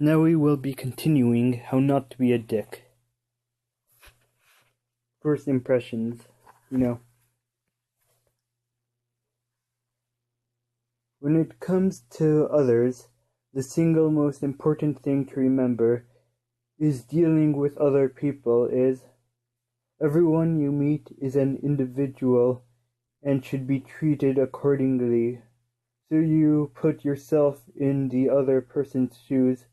Now we will be continuing how not to be a dick. First impressions, When it comes to others, the single most important thing to remember is dealing with other people is everyone you meet is an individual and should be treated accordingly. So you put yourself in the other person's shoes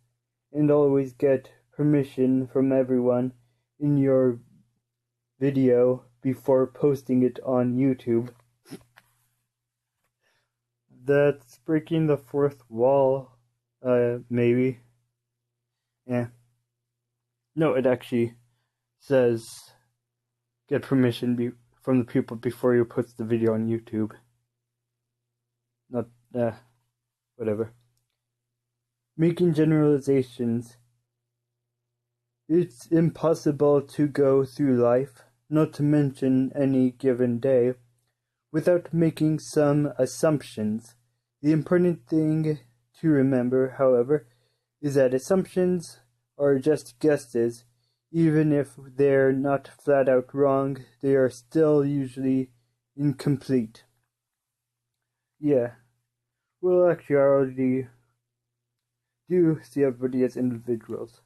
and always get permission from everyone in your video before posting it on YouTube. That's breaking the fourth wall, maybe. Yeah. No, it actually says get permission from the people before you post the video on YouTube. Not, whatever. Making generalizations. It's impossible to go through life, not to mention any given day, without making some assumptions. The important thing to remember, however, is that assumptions are just guesses. Even if they're not flat out wrong, they are still usually incomplete. Yeah. Well, actually, I already do see everybody as individuals.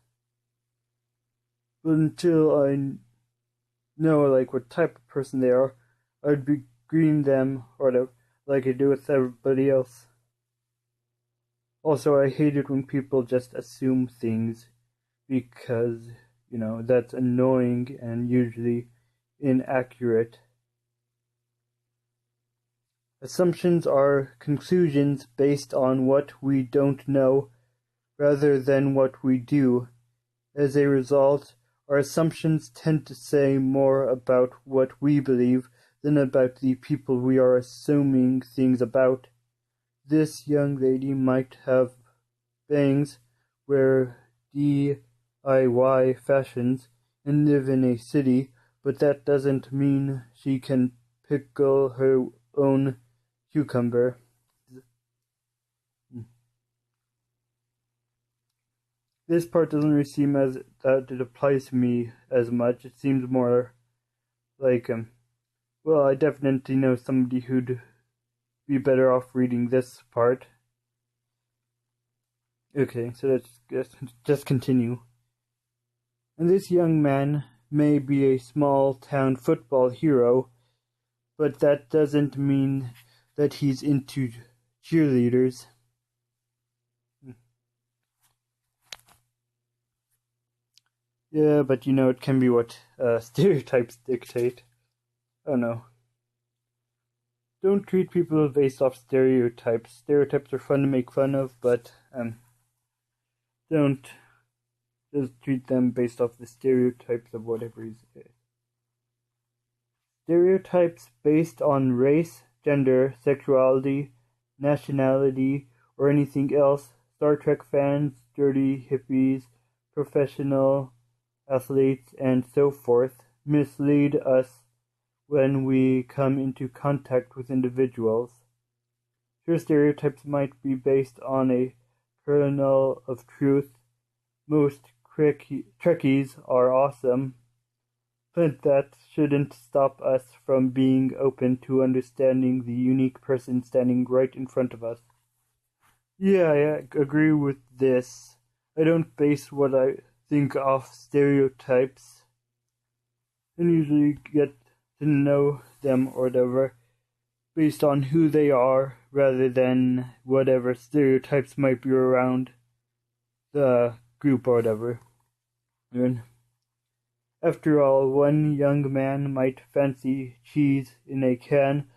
But until I know, what type of person they are, I'd be greeting them, like I do with everybody else. Also, I hate it when people just assume things, because, that's annoying and usually inaccurate. Assumptions are conclusions based on what we don't know rather than what we do. As a result, our assumptions tend to say more about what we believe than about the people we are assuming things about. This young lady might have bangs, wear DIY fashions, and live in a city, but that doesn't mean she can pickle her own cucumber. This part doesn't really seem as that it applies to me as much. It seems more like, well, I definitely know somebody who'd be better off reading this part. Okay, so let's just continue. And this young man may be a small-town football hero, but that doesn't mean that he's into cheerleaders. Yeah, but it can be what stereotypes dictate. Oh no. Don't treat people based off stereotypes. Stereotypes are fun to make fun of, but don't just treat them based off the stereotypes of whatever is it. Stereotypes based on race, gender, sexuality, nationality, or anything else. Star Trek fans, dirty hippies, professional athletes, and so forth mislead us when we come into contact with individuals. Sure, stereotypes might be based on a kernel of truth. Most Trekkies are awesome, but that shouldn't stop us from being open to understanding the unique person standing right in front of us. Yeah, I agree with this. I don't base what I think off stereotypes, and usually get to know them or whatever based on who they are rather than whatever stereotypes might be around the group or whatever. And after all, one young man might fancy cheese in a can,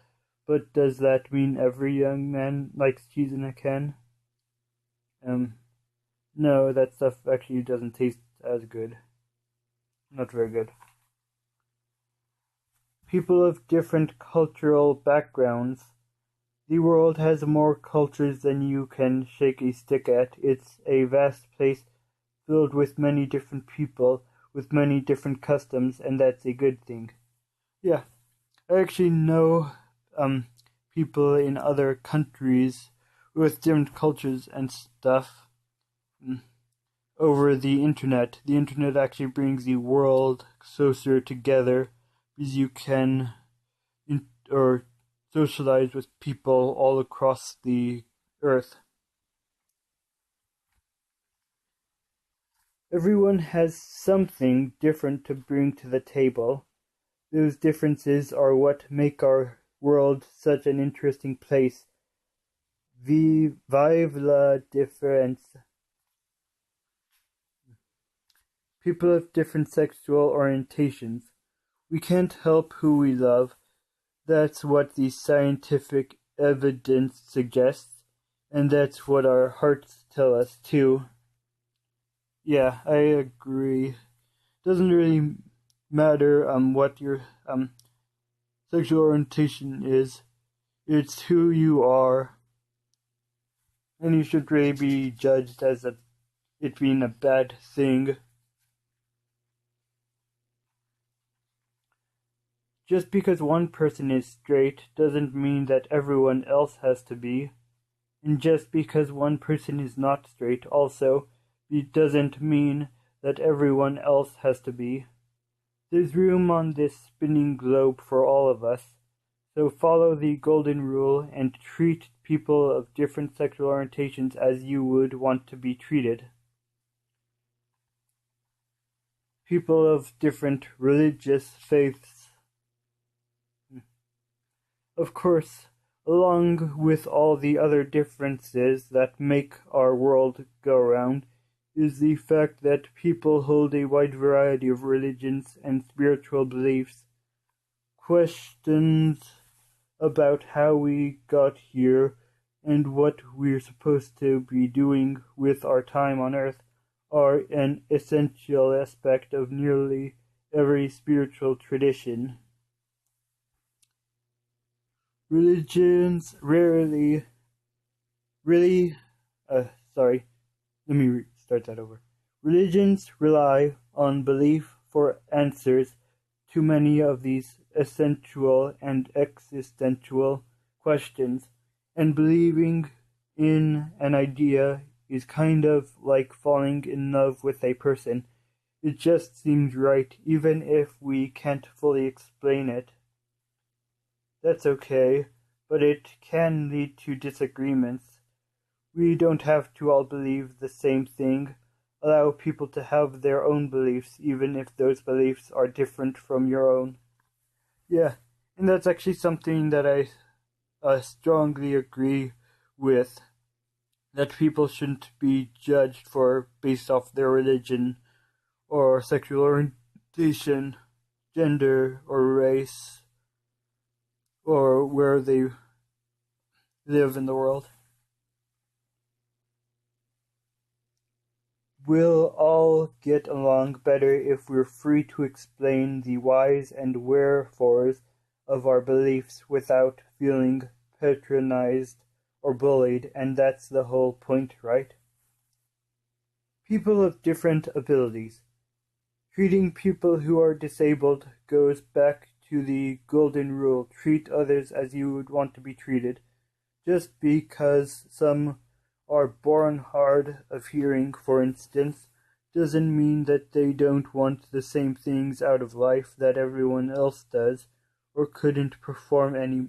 but does that mean every young man likes cheese in a can? No, that stuff actually doesn't taste as good. Not very good. People of different cultural backgrounds. The world has more cultures than you can shake a stick at. It's a vast place filled with many different people, with many different customs, and that's a good thing. Yeah, I actually know people in other countries with different cultures and stuff. over the internet. The internet actually brings the world closer together because you can or socialize with people all across the earth. Everyone has something different to bring to the table. Those differences are what make our world such an interesting place. Vive la différence. People of different sexual orientations. We can't help who we love. That's what the scientific evidence suggests, and that's what our hearts tell us too. Yeah, I agree. Doesn't really matter what your sexual orientation is. It's who you are, and you should really be judged as it being a bad thing. Just because one person is straight doesn't mean that everyone else has to be. And just because one person is not straight also, it doesn't mean that everyone else has to be. There's room on this spinning globe for all of us, so follow the golden rule and treat people of different sexual orientations as you would want to be treated. People of different religious faiths. Of course, along with all the other differences that make our world go round, is the fact that people hold a wide variety of religions and spiritual beliefs. Questions about how we got here and what we're supposed to be doing with our time on earth are an essential aspect of nearly every spiritual tradition. Religions Religions rely on belief for answers to many of these essential and existential questions, and believing in an idea is kind of like falling in love with a person. It just seems right, even if we can't fully explain it. That's okay, but it can lead to disagreements. We don't have to all believe the same thing. Allow people to have their own beliefs, even if those beliefs are different from your own. Yeah, and that's actually something that I strongly agree with. That people shouldn't be judged for based off their religion or sexual orientation, gender, or race, or where they live in the world. We'll all get along better if we're free to explain the whys and wherefores of our beliefs without feeling patronized or bullied, and that's the whole point, right? People of different abilities. Treating people who are disabled goes back to the golden rule. Treat others as you would want to be treated. Just because some are born hard of hearing, for instance, doesn't mean that they don't want the same things out of life that everyone else does, or couldn't perform any,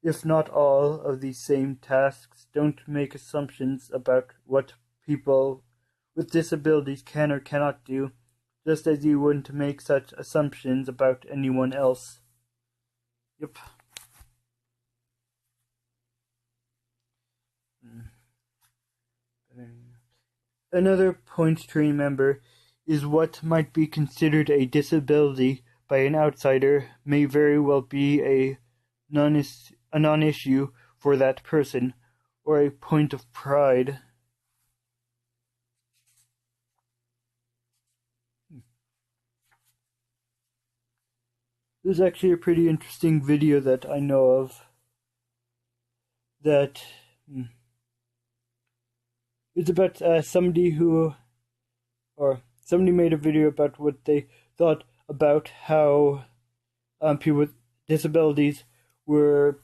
if not all, of these same tasks. Don't make assumptions about what people with disabilities can or cannot do, just as you wouldn't make such assumptions about anyone else. Yep. Another point to remember is what might be considered a disability by an outsider may very well be a non-issue for that person, or a point of pride. There's actually a pretty interesting video that I know of that it's about somebody made a video about what they thought about how people with disabilities were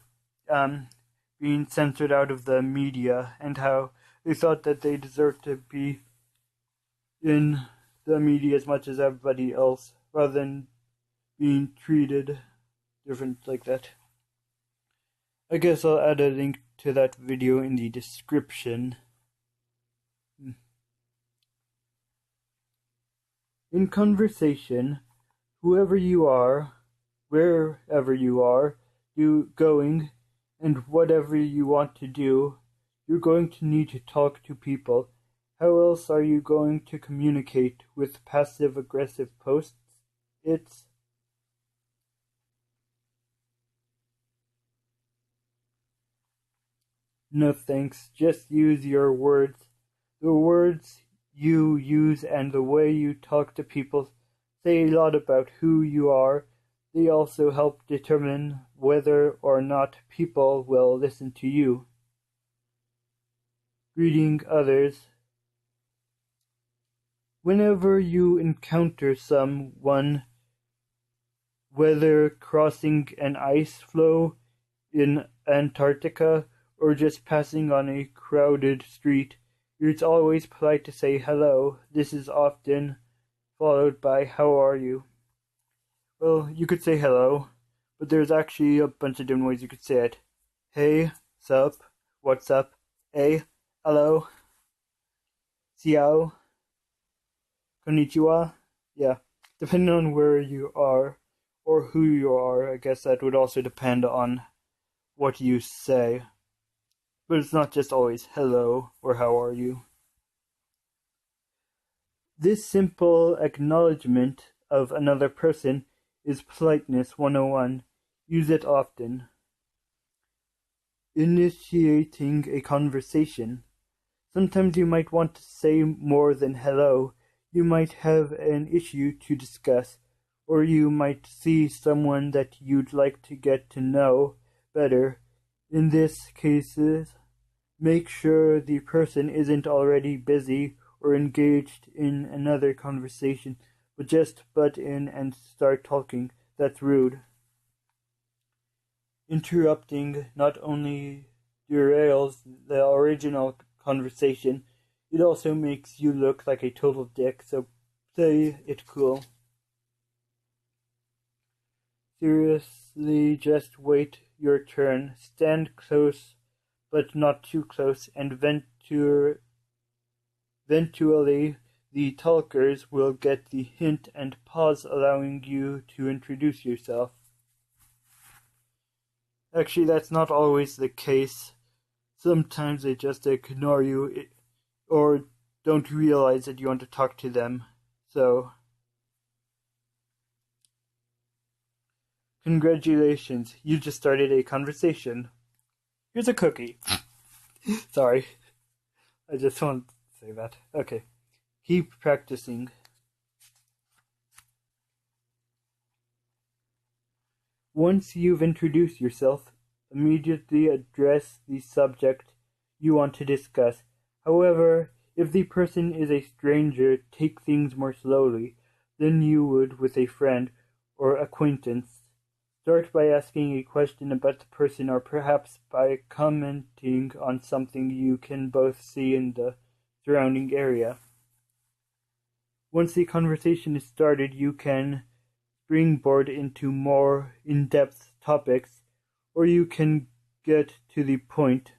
being censored out of the media, and how they thought that they deserved to be in the media as much as everybody else, rather than being treated different like that. I guess I'll add a link to that video in the description. In conversation, whoever you are, wherever you are, going, and whatever you want to do, you're going to need to talk to people. How else are you going to communicate with passive-aggressive posts? No thanks, just use your words. The words you use and the way you talk to people say a lot about who you are. They also help determine whether or not people will listen to you. Greeting others. Whenever you encounter someone, whether crossing an ice floe in Antarctica or just passing on a crowded street, it's always polite to say hello. This is often followed by how are you? Well, you could say hello, but there's actually a bunch of different ways you could say it. Hey, sup, what's up, hey, hello, ciao, konnichiwa. Yeah, depending on where you are or who you are, I guess that would also depend on what you say. But it's not just always hello or how are you. This simple acknowledgement of another person is Politeness 101. Use it often. Initiating a conversation. Sometimes you might want to say more than hello. You might have an issue to discuss, or you might see someone that you'd like to get to know better. In this cases, make sure the person isn't already busy or engaged in another conversation, but just butt in and start talking. That's rude. Interrupting not only derails the original conversation, it also makes you look like a total dick, so play it cool. Seriously, just wait your turn. Stand close, but not too close, and eventually the talkers will get the hint and pause, allowing you to introduce yourself. Actually, that's not always the case. Sometimes they just ignore you or don't realize that you want to talk to them. So, congratulations, you just started a conversation. Here's a cookie. Sorry, I just want to say that. Okay, keep practicing. Once you've introduced yourself, immediately address the subject you want to discuss. However, if the person is a stranger, take things more slowly than you would with a friend or acquaintance. Start by asking a question about the person, or perhaps by commenting on something you can both see in the surrounding area. Once the conversation is started, you can springboard into more in-depth topics, or you can get to the point